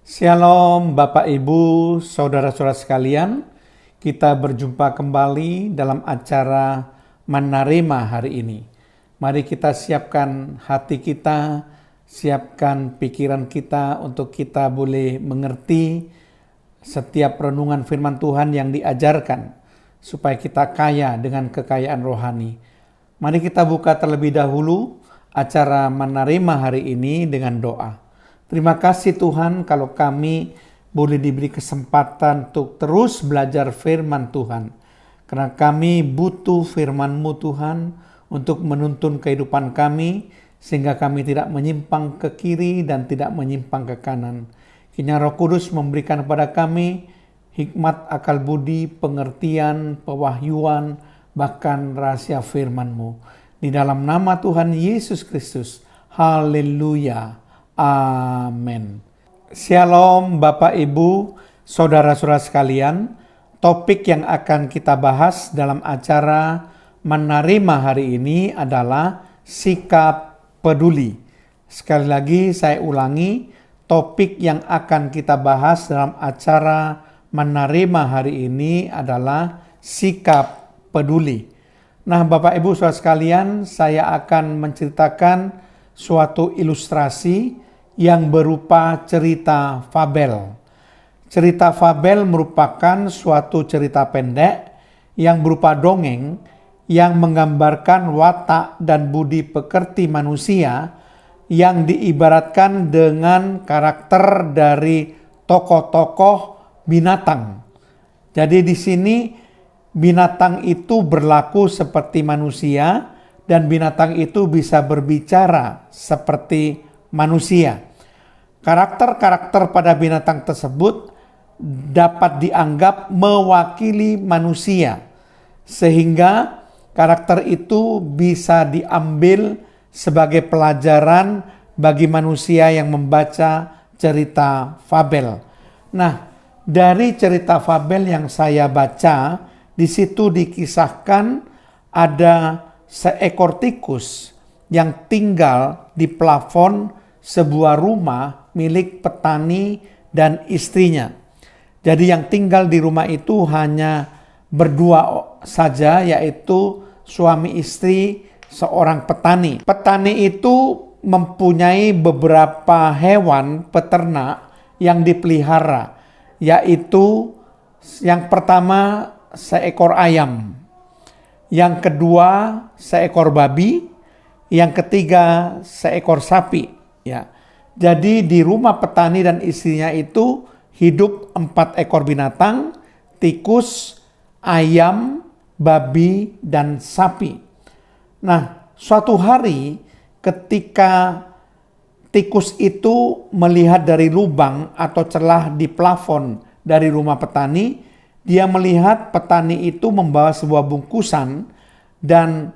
Shalom Bapak Ibu, Saudara-saudara sekalian. Kita berjumpa kembali dalam acara Menerima hari ini. Mari kita siapkan hati kita, siapkan pikiran kita untuk kita boleh mengerti setiap renungan firman Tuhan yang diajarkan, supaya kita kaya dengan kekayaan rohani. Mari kita buka terlebih dahulu acara Menerima hari ini dengan doa. Terima kasih Tuhan kalau kami boleh diberi kesempatan untuk terus belajar firman Tuhan. Karena kami butuh firman-Mu Tuhan untuk menuntun kehidupan kami, sehingga kami tidak menyimpang ke kiri dan tidak menyimpang ke kanan. Kiranya Roh Kudus memberikan kepada kami hikmat, akal budi, pengertian, pewahyuan, bahkan rahasia firman-Mu. Di dalam nama Tuhan Yesus Kristus. Haleluya. Amin. Shalom Bapak Ibu, Saudara-saudara sekalian. Topik yang akan kita bahas dalam acara Menerima hari ini adalah sikap peduli. Sekali lagi saya ulangi, topik yang akan kita bahas dalam acara Menerima hari ini adalah sikap peduli. Nah, Bapak Ibu Saudara sekalian, saya akan menceritakan suatu ilustrasi yang berupa cerita fabel. Cerita fabel merupakan suatu cerita pendek yang berupa dongeng yang menggambarkan watak dan budi pekerti manusia yang diibaratkan dengan karakter dari tokoh-tokoh binatang. Jadi di sini binatang itu berlaku seperti manusia dan binatang itu bisa berbicara seperti manusia. Karakter-karakter pada binatang tersebut dapat dianggap mewakili manusia, sehingga karakter itu bisa diambil sebagai pelajaran bagi manusia yang membaca cerita fabel. Nah, dari cerita fabel yang saya baca, di situ dikisahkan ada seekor tikus yang tinggal di plafon sebuah rumah milik petani dan istrinya. Jadi yang tinggal di rumah itu hanya berdua saja, yaitu suami istri seorang petani. Petani itu mempunyai beberapa hewan peternak yang dipelihara, yaitu yang pertama seekor ayam, yang kedua seekor babi, yang ketiga seekor sapi. Ya, jadi di rumah petani dan istrinya itu hidup 4 ekor binatang: tikus, ayam, babi, dan sapi. Nah, suatu hari ketika tikus itu melihat dari lubang atau celah di plafon dari rumah petani, dia melihat petani itu membawa sebuah bungkusan dan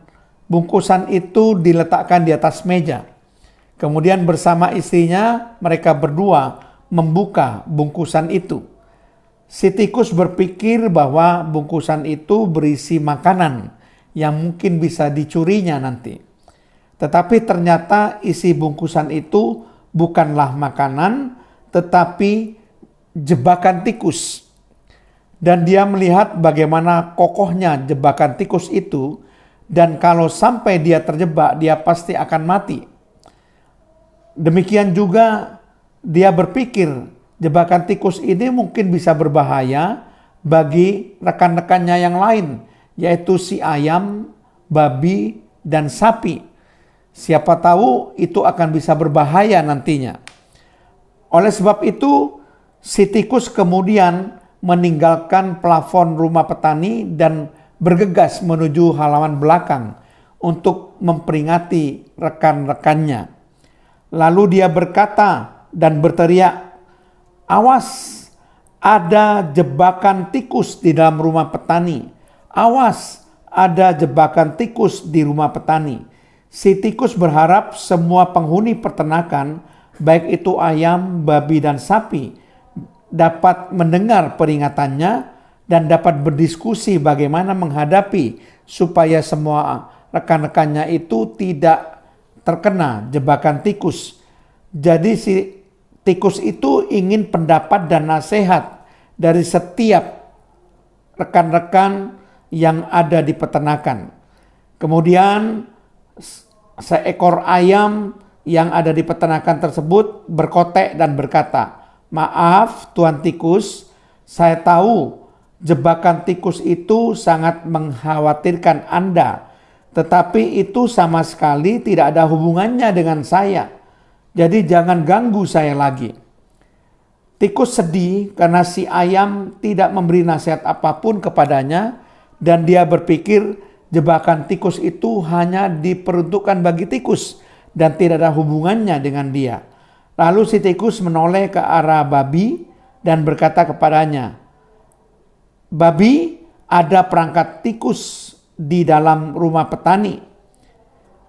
bungkusan itu diletakkan di atas meja. Kemudian bersama istrinya mereka berdua membuka bungkusan itu. Si tikus berpikir bahwa bungkusan itu berisi makanan yang mungkin bisa dicurinya nanti. Tetapi ternyata isi bungkusan itu bukanlah makanan, tetapi jebakan tikus. Dan dia melihat bagaimana kokohnya jebakan tikus itu, dan kalau sampai dia terjebak, dia pasti akan mati. Demikian juga dia berpikir jebakan tikus ini mungkin bisa berbahaya bagi rekan-rekannya yang lain, yaitu si ayam, babi, dan sapi. Siapa tahu itu akan bisa berbahaya nantinya. Oleh sebab itu, si tikus kemudian meninggalkan plafon rumah petani dan bergegas menuju halaman belakang untuk memperingati rekan-rekannya. Lalu dia berkata dan berteriak, "Awas, ada jebakan tikus di dalam rumah petani. Awas, ada jebakan tikus di rumah petani." Si tikus berharap semua penghuni peternakan, baik itu ayam, babi, dan sapi, dapat mendengar peringatannya dan dapat berdiskusi bagaimana menghadapi supaya semua rekan-rekannya itu tidak terkena jebakan tikus. Jadi si tikus itu ingin pendapat dan nasihat dari setiap rekan-rekan yang ada di peternakan. Kemudian seekor ayam yang ada di peternakan tersebut berkotek dan berkata, "Maaf Tuan Tikus, saya tahu jebakan tikus itu sangat mengkhawatirkan Anda, tetapi itu sama sekali tidak ada hubungannya dengan saya. Jadi jangan ganggu saya lagi." Tikus sedih karena si ayam tidak memberi nasihat apapun kepadanya dan dia berpikir jebakan tikus itu hanya diperuntukkan bagi tikus dan tidak ada hubungannya dengan dia. Lalu si tikus menoleh ke arah babi dan berkata kepadanya, "Babi, ada perangkap tikus di dalam rumah petani."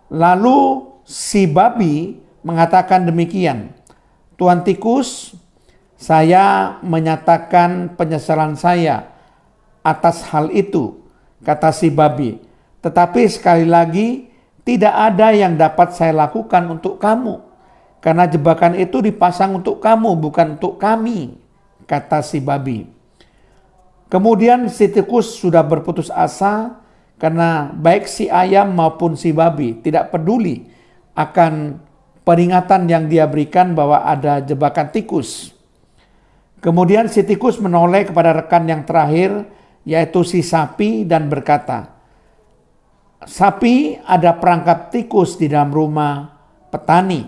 Lalu si babi mengatakan demikian, "Tuan Tikus, saya menyatakan penyesalan saya atas hal itu," kata si babi. "Tetapi sekali lagi, tidak ada yang dapat saya lakukan untuk kamu, karena jebakan itu dipasang untuk kamu, bukan untuk kami," kata si babi. Kemudian si tikus sudah berputus asa karena baik si ayam maupun si babi tidak peduli akan peringatan yang dia berikan bahwa ada jebakan tikus. Kemudian si tikus menoleh kepada rekan yang terakhir, yaitu si sapi, dan berkata, "Sapi, ada perangkap tikus di dalam rumah petani."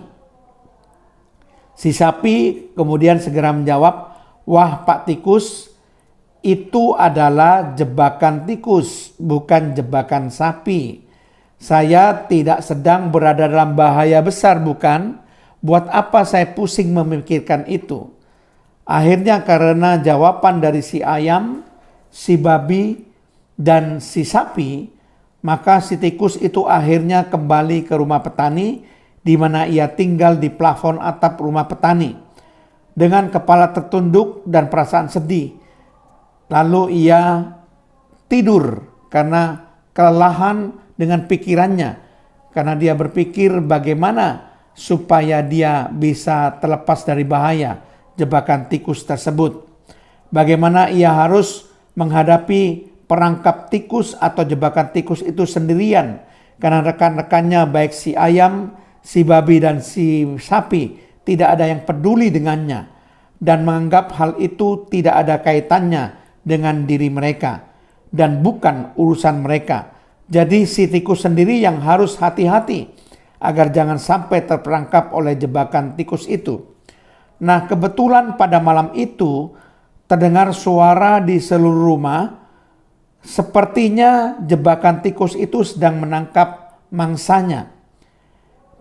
Si sapi kemudian segera menjawab, "Wah Pak Tikus, itu adalah jebakan tikus, bukan jebakan sapi. Saya tidak sedang berada dalam bahaya besar, bukan? Buat apa saya pusing memikirkan itu?" Akhirnya karena jawaban dari si ayam, si babi, dan si sapi, maka si tikus itu akhirnya kembali ke rumah petani di mana ia tinggal di plafon atap rumah petani dengan kepala tertunduk dan perasaan sedih. Lalu ia tidur karena kelelahan dengan pikirannya, karena dia berpikir bagaimana supaya dia bisa terlepas dari bahaya jebakan tikus tersebut. Bagaimana ia harus menghadapi perangkap tikus atau jebakan tikus itu sendirian, karena rekan-rekannya baik si ayam, si babi, dan si sapi tidak ada yang peduli dengannya dan menganggap hal itu tidak ada kaitannya dengan diri mereka dan bukan urusan mereka. Jadi si tikus sendiri yang harus hati-hati agar jangan sampai terperangkap oleh jebakan tikus itu. Nah, kebetulan pada malam itu terdengar suara di seluruh rumah. Sepertinya jebakan tikus itu sedang menangkap mangsanya.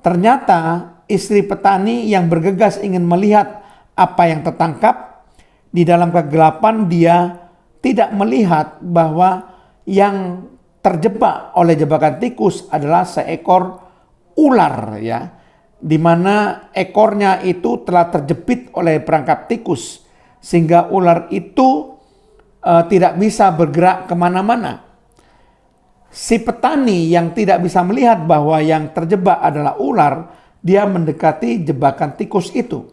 Ternyata istri petani yang bergegas ingin melihat apa yang tertangkap. Di dalam kegelapan dia tidak melihat bahwa yang terjebak oleh jebakan tikus adalah seekor ular, ya, di mana ekornya itu telah terjepit oleh perangkap tikus sehingga ular itu tidak bisa bergerak kemana-mana. Si petani yang tidak bisa melihat bahwa yang terjebak adalah ular, dia mendekati jebakan tikus itu.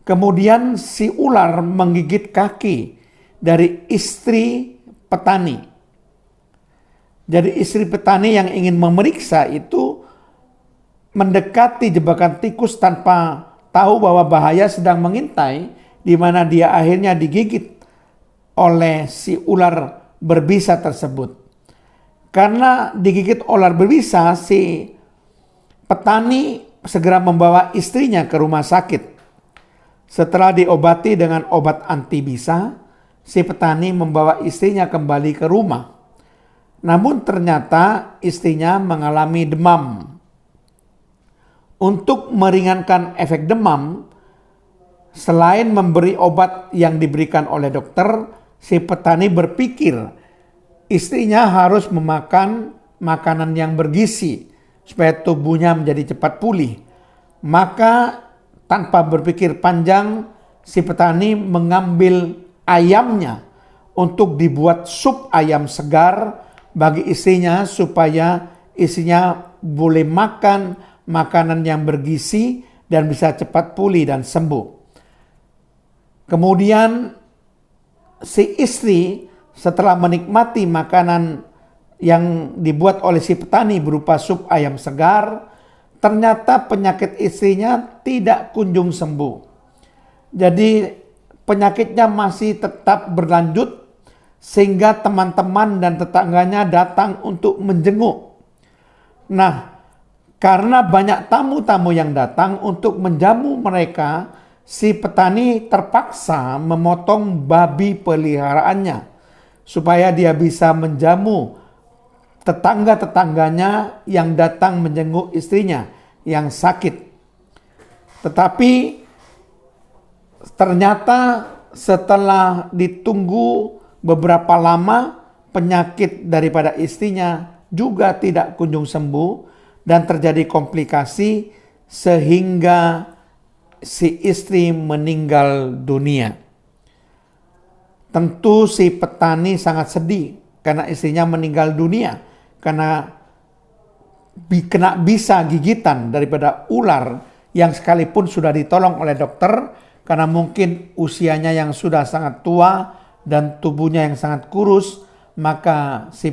Kemudian si ular menggigit kaki dari istri petani. Jadi istri petani yang ingin memeriksa itu mendekati jebakan tikus tanpa tahu bahwa bahaya sedang mengintai, di mana dia akhirnya digigit oleh si ular berbisa tersebut. Karena digigit ular berbisa, si petani segera membawa istrinya ke rumah sakit. Setelah diobati dengan obat anti bisa, si petani membawa istrinya kembali ke rumah. Namun ternyata istrinya mengalami demam. Untuk meringankan efek demam, selain memberi obat yang diberikan oleh dokter, si petani berpikir istrinya harus memakan makanan yang bergizi supaya tubuhnya menjadi cepat pulih. Maka tanpa berpikir panjang, si petani mengambil ayamnya untuk dibuat sup ayam segar bagi istrinya supaya istrinya boleh makan makanan yang bergizi dan bisa cepat pulih dan sembuh. Kemudian si istri setelah menikmati makanan yang dibuat oleh si petani berupa sup ayam segar, ternyata penyakit istrinya tidak kunjung sembuh. Jadi penyakitnya masih tetap berlanjut sehingga teman-teman dan tetangganya datang untuk menjenguk. Nah, karena banyak tamu-tamu yang datang untuk menjamu mereka, si petani terpaksa memotong babi peliharaannya supaya dia bisa menjamu tetangga-tetangganya yang datang menjenguk istrinya yang sakit. Tetapi ternyata setelah ditunggu beberapa lama, penyakit daripada istrinya juga tidak kunjung sembuh dan terjadi komplikasi sehingga si istri meninggal dunia. Tentu si petani sangat sedih karena istrinya meninggal dunia karena kena bisa gigitan daripada ular yang sekalipun sudah ditolong oleh dokter karena mungkin usianya yang sudah sangat tua dan tubuhnya yang sangat kurus, maka si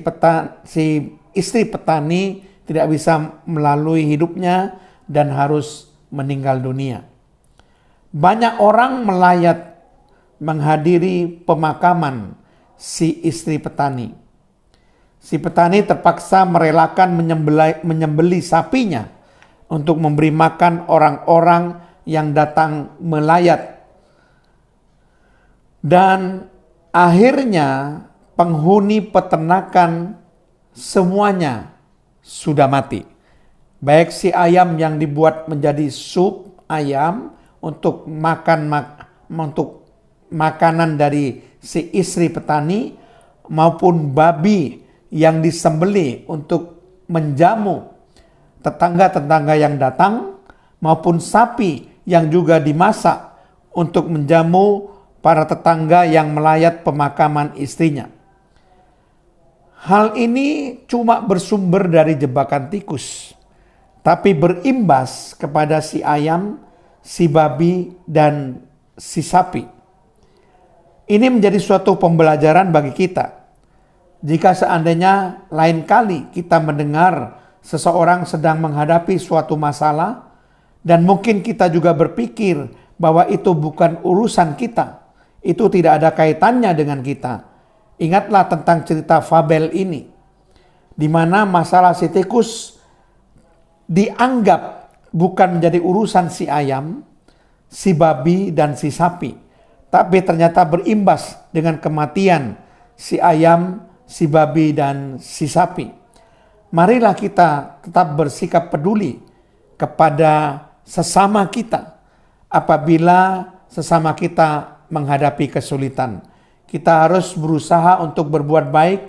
istri petani tidak bisa melalui hidupnya dan harus meninggal dunia. Banyak orang melayat menghadiri pemakaman si istri petani. Si petani terpaksa merelakan menyembelih sapinya untuk memberi makan orang-orang yang datang melayat. Dan akhirnya penghuni peternakan semuanya sudah mati. Baik si ayam yang dibuat menjadi sup ayam untuk makanan dari si istri petani, maupun babi yang disembelih untuk menjamu tetangga-tetangga yang datang, maupun sapi yang juga dimasak untuk menjamu para tetangga yang melayat pemakaman istrinya. Hal ini cuma bersumber dari jebakan tikus, tapi berimbas kepada si ayam, si babi, dan si sapi. Ini menjadi suatu pembelajaran bagi kita. Jika seandainya lain kali kita mendengar seseorang sedang menghadapi suatu masalah, dan mungkin kita juga berpikir bahwa itu bukan urusan kita, itu tidak ada kaitannya dengan kita. Ingatlah tentang cerita fabel ini, di mana masalah si tikus dianggap bukan menjadi urusan si ayam, si babi, dan si sapi, tapi ternyata berimbas dengan kematian si ayam, si babi, dan si sapi. Marilah kita tetap bersikap peduli kepada sesama kita apabila sesama kita menghadapi kesulitan. Kita harus berusaha untuk berbuat baik,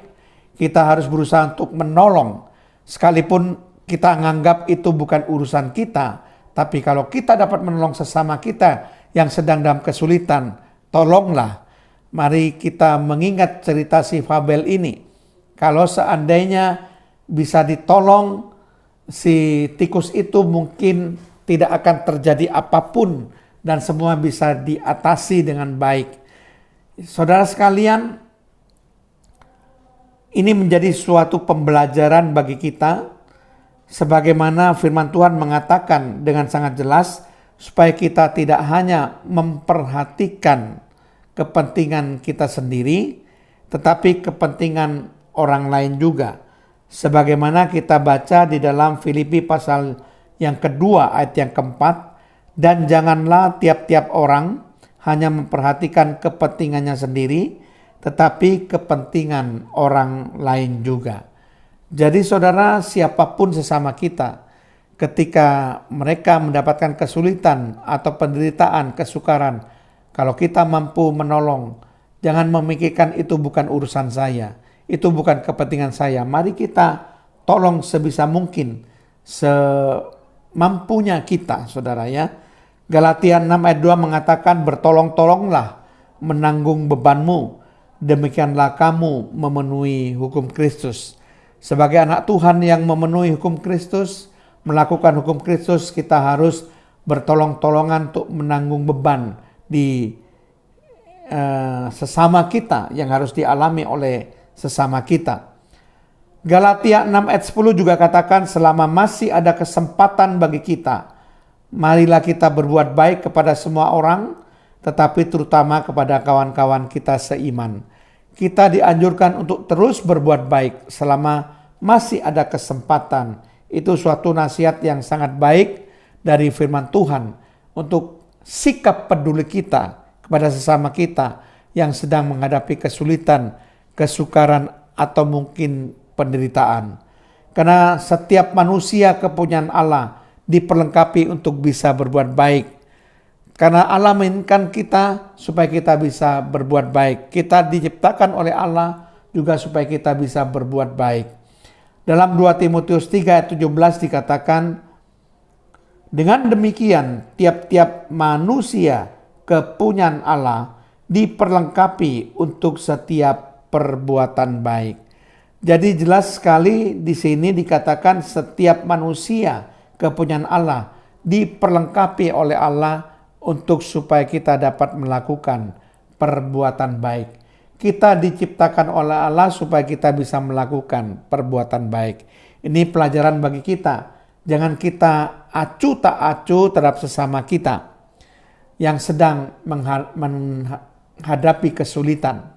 kita harus berusaha untuk menolong. Sekalipun kita menganggap itu bukan urusan kita, tapi kalau kita dapat menolong sesama kita yang sedang dalam kesulitan, tolonglah. Mari kita mengingat cerita si fabel ini. Kalau seandainya bisa ditolong, si tikus itu mungkin tidak akan terjadi apapun dan semua bisa diatasi dengan baik. Saudara sekalian, ini menjadi suatu pembelajaran bagi kita, sebagaimana firman Tuhan mengatakan dengan sangat jelas, supaya kita tidak hanya memperhatikan kepentingan kita sendiri, tetapi kepentingan orang lain juga. Sebagaimana kita baca di dalam Filipi pasal yang kedua ayat yang keempat, dan janganlah tiap-tiap orang hanya memperhatikan kepentingannya sendiri, tetapi kepentingan orang lain juga. Jadi saudara, siapapun sesama kita, ketika mereka mendapatkan kesulitan atau penderitaan, kesukaran, kalau kita mampu menolong, jangan memikirkan itu bukan urusan saya, itu bukan kepentingan saya. Mari kita tolong sebisa mungkin, semampunya kita, saudara ya. Galatia 6 ayat 2 mengatakan, bertolong-tolonglah menanggung bebanmu, demikianlah kamu memenuhi hukum Kristus. Sebagai anak Tuhan yang memenuhi hukum Kristus, melakukan hukum Kristus, kita harus bertolong-tolongan untuk menanggung beban di sesama kita, yang harus dialami oleh sesama kita. Galatia 6 ayat 10 juga katakan, selama masih ada kesempatan bagi kita, marilah kita berbuat baik kepada semua orang, tetapi terutama kepada kawan-kawan kita seiman. Kita dianjurkan untuk terus berbuat baik selama masih ada kesempatan. Itu suatu nasihat yang sangat baik dari firman Tuhan untuk sikap peduli kita kepada sesama kita yang sedang menghadapi kesulitan, kesukaran, atau mungkin penderitaan. Karena setiap manusia kepunyaan Allah diperlengkapi untuk bisa berbuat baik. Karena Allah menginginkan kita supaya kita bisa berbuat baik. Kita diciptakan oleh Allah juga supaya kita bisa berbuat baik. Dalam 2 Timotius 3 ayat 17 dikatakan, dengan demikian tiap-tiap manusia kepunyaan Allah diperlengkapi untuk setiap perbuatan baik. Jadi jelas sekali di sini dikatakan setiap manusia kepunyaan Allah diperlengkapi oleh Allah untuk supaya kita dapat melakukan perbuatan baik. Kita diciptakan oleh Allah supaya kita bisa melakukan perbuatan baik. Ini pelajaran bagi kita. Jangan kita acuh tak acuh terhadap sesama kita yang sedang menghadapi kesulitan.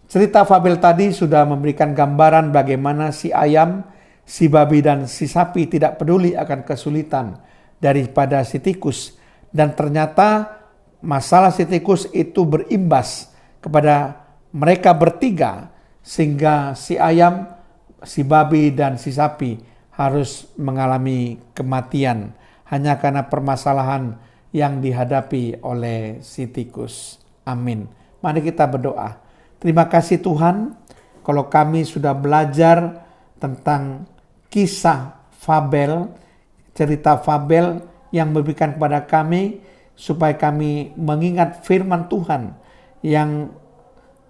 Cerita fabel tadi sudah memberikan gambaran bagaimana si ayam, si babi, dan si sapi tidak peduli akan kesulitan daripada si tikus. Dan ternyata masalah si tikus itu berimbas kepada mereka bertiga, sehingga si ayam, si babi, dan si sapi harus mengalami kematian hanya karena permasalahan yang dihadapi oleh si tikus. Amin. Mari kita berdoa. Terima kasih Tuhan, kalau kami sudah belajar tentang kisah fabel, cerita fabel yang memberikan kepada kami, supaya kami mengingat firman Tuhan yang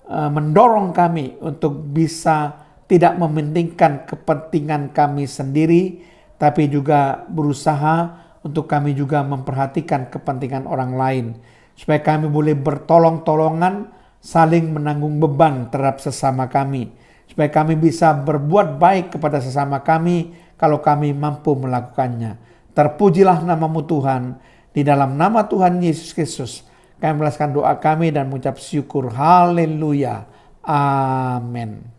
mendorong kami untuk bisa tidak mementingkan kepentingan kami sendiri, tapi juga berusaha untuk kami juga memperhatikan kepentingan orang lain, supaya kami boleh bertolong-tolongan, saling menanggung beban terhadap sesama kami, supaya kami bisa berbuat baik kepada sesama kami kalau kami mampu melakukannya. Terpujilah namamu Tuhan, di dalam nama Tuhan Yesus Kristus kami membalaskan doa kami dan mengucap syukur. Haleluya. Amin.